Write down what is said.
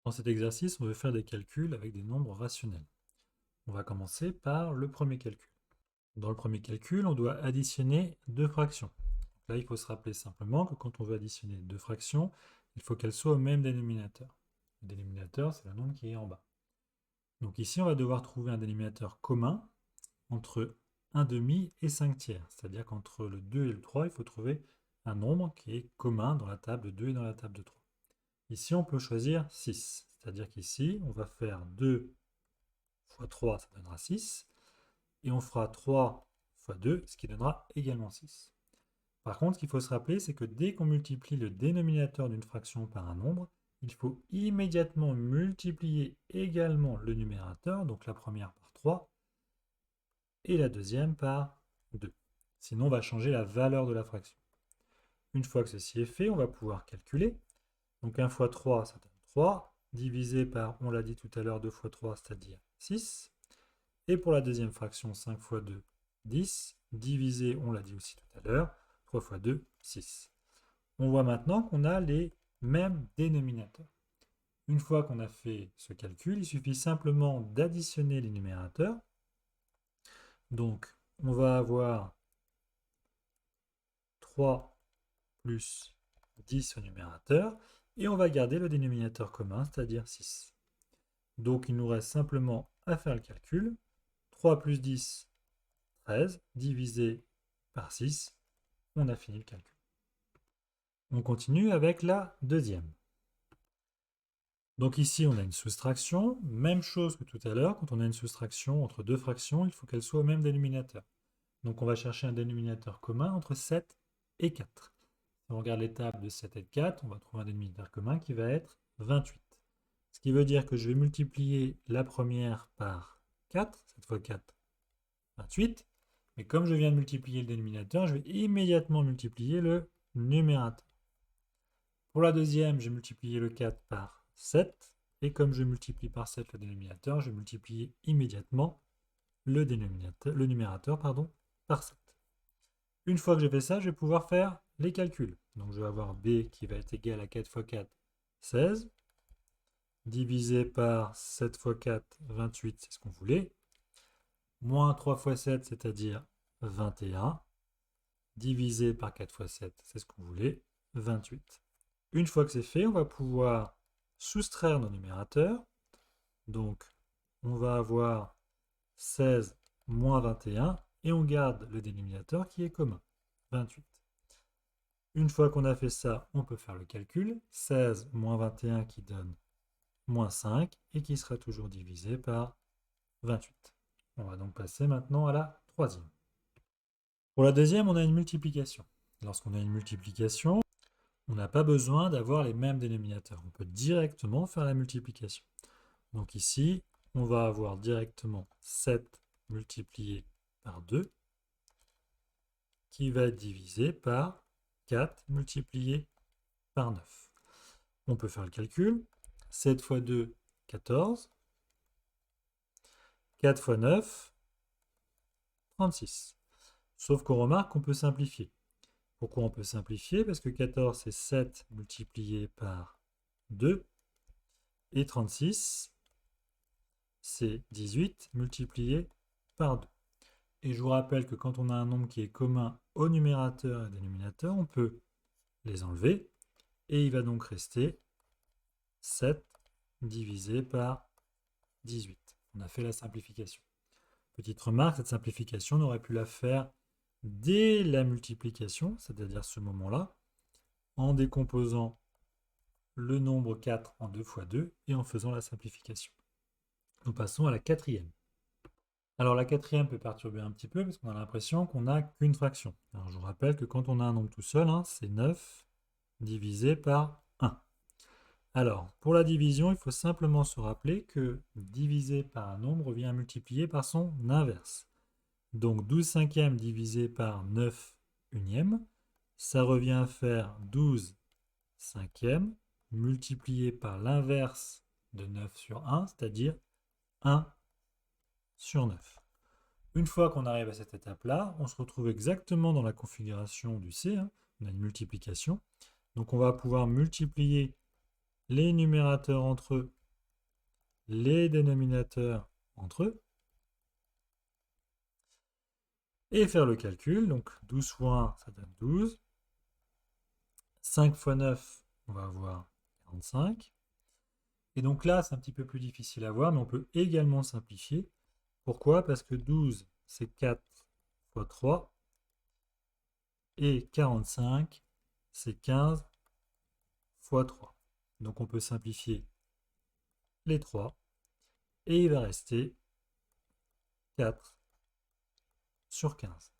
Dans cet exercice, on veut faire des calculs avec des nombres rationnels. On va commencer par le premier calcul. Dans le premier calcul, on doit additionner deux fractions. Là, il faut se rappeler simplement que quand on veut additionner deux fractions, il faut qu'elles soient au même dénominateur. Le dénominateur, c'est le nombre qui est en bas. Donc ici, on va devoir trouver un dénominateur commun entre 1 demi et 5 tiers. C'est-à-dire qu'entre le 2 et le 3, il faut trouver un nombre qui est commun dans la table 2 et dans la table 3. Ici, on peut choisir 6. C'est-à-dire qu'ici, on va faire 2 fois 3, ça donnera 6. Et on fera 3 fois 2, ce qui donnera également 6. Par contre, ce qu'il faut se rappeler, c'est que dès qu'on multiplie le dénominateur d'une fraction par un nombre, il faut immédiatement multiplier également le numérateur, donc la première par 3, et la deuxième par 2. Sinon, on va changer la valeur de la fraction. Une fois que ceci est fait, on va pouvoir calculer. Donc 1 fois 3, ça donne 3, divisé par, on l'a dit tout à l'heure, 2 fois 3, c'est-à-dire 6. Et pour la deuxième fraction, 5 fois 2, 10, divisé, on l'a dit aussi tout à l'heure, 3 fois 2, 6. On voit maintenant qu'on a les mêmes dénominateurs. Une fois qu'on a fait ce calcul, il suffit simplement d'additionner les numérateurs. Donc, on va avoir 3 plus 10 au numérateur, et on va garder le dénominateur commun, c'est-à-dire 6. Donc, il nous reste simplement à faire le calcul. 3 plus 10, 13, divisé par 6, on a fini le calcul. On continue avec la deuxième. Donc ici, on a une soustraction. Même chose que tout à l'heure, quand on a une soustraction entre deux fractions, il faut qu'elles soient au même dénominateur. Donc on va chercher un dénominateur commun entre 7 et 4. Si on regarde les tables de 7 et de 4, on va trouver un dénominateur commun qui va être 28. Ce qui veut dire que je vais multiplier la première par 4, 7 fois 4, 28. Mais comme je viens de multiplier le dénominateur, je vais immédiatement multiplier le numérateur. Pour la deuxième, j'ai multiplié le 4 par 7. Et comme je multiplie par 7 le dénominateur, je vais multiplier immédiatement le numérateur par 7. Une fois que j'ai fait ça, je vais pouvoir faire les calculs. Donc je vais avoir b qui va être égal à 4 fois 4, 16, divisé par 7 fois 4, 28, c'est ce qu'on voulait, moins 3 fois 7, c'est-à-dire 21, divisé par 4 fois 7, c'est ce qu'on voulait, 28. Une fois que c'est fait, on va pouvoir soustraire nos numérateurs. Donc, on va avoir 16 moins 21 et on garde le dénominateur qui est commun, 28. Une fois qu'on a fait ça, on peut faire le calcul. 16 moins 21 qui donne moins 5 et qui sera toujours divisé par 28. On va donc passer maintenant à la troisième. Pour la deuxième, on a une multiplication. Lorsqu'on a une multiplication, on n'a pas besoin d'avoir les mêmes dénominateurs. On peut directement faire la multiplication. Donc ici, on va avoir directement 7 multiplié par 2 qui va être divisé par 4 multiplié par 9. On peut faire le calcul. 7 fois 2, 14. 4 fois 9, 36. Sauf qu'on remarque qu'on peut simplifier. Pourquoi on peut simplifier? Parce que 14, c'est 7 multiplié par 2. Et 36, c'est 18 multiplié par 2. Et je vous rappelle que quand on a un nombre qui est commun au numérateur et au dénominateur, on peut les enlever. Et il va donc rester 7 divisé par 18. On a fait la simplification. Petite remarque, cette simplification, on aurait pu la faire dès la multiplication, c'est-à-dire ce moment-là, en décomposant le nombre 4 en 2 fois 2 et en faisant la simplification. Nous passons à la quatrième. Alors la quatrième peut perturber un petit peu parce qu'on a l'impression qu'on n'a qu'une fraction. Alors je vous rappelle que quand on a un nombre tout seul, c'est 9 divisé par 1. Alors pour la division, il faut simplement se rappeler que diviser par un nombre revient à multiplier par son inverse. Donc 12 cinquièmes divisé par 9 unièmes, ça revient à faire 12 cinquièmes multiplié par l'inverse de 9 sur 1, c'est-à-dire 1 sur 9. Une fois qu'on arrive à cette étape-là, on se retrouve exactement dans la configuration du C. On a une multiplication. Donc on va pouvoir multiplier les numérateurs entre eux les dénominateurs entre eux et faire le calcul. Donc 12 fois 1, ça donne 12. 5 fois 9, on va avoir 45. Et donc là, c'est un petit peu plus difficile à voir, mais on peut également simplifier. Pourquoi? Parce que 12, c'est 4 fois 3. Et 45, c'est 15 fois 3. Donc on peut simplifier les 3. Et il va rester 4 sur 15.